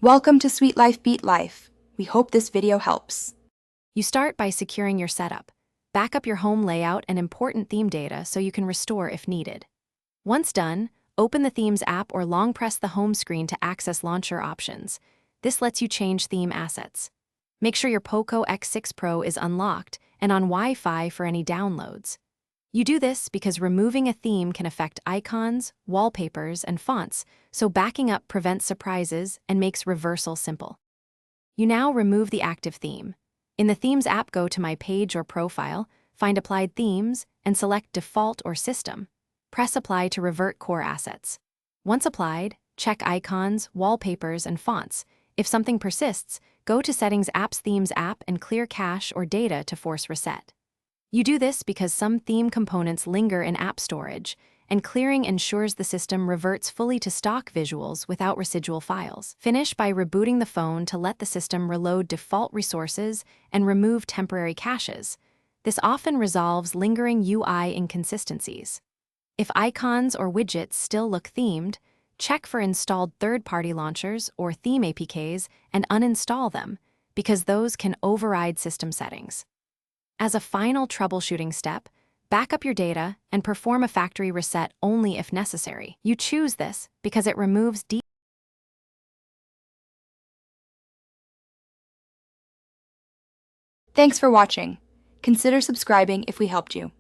Welcome to Sweet Life Beat Life. We hope this video helps. You start by securing your setup. Back up your home layout and important theme data so you can restore if needed. Once done, open the Themes app or long press the home screen to access launcher options. This lets you change theme assets. Make sure your Poco X6 Pro is unlocked and on Wi-Fi for any downloads. You do this because removing a theme can affect icons, wallpapers, and fonts, so backing up prevents surprises and makes reversal simple. You now remove the active theme. In the Themes app, go to My Page or Profile, find Applied Themes, and select Default or System. Press Apply to revert core assets. Once applied, check icons, wallpapers, and fonts. If something persists, go to Settings Apps Themes app and clear cache or data to force reset. You do this because some theme components linger in app storage, and clearing ensures the system reverts fully to stock visuals without residual files. Finish by rebooting the phone to let the system reload default resources and remove temporary caches. This often resolves lingering UI inconsistencies. If icons or widgets still look themed, check for installed third-party launchers or theme APKs and uninstall them, because those can override system settings. As a final troubleshooting step, back up your data and perform a factory reset only if necessary. You choose this because it removes Thanks for watching. Consider subscribing if we helped you.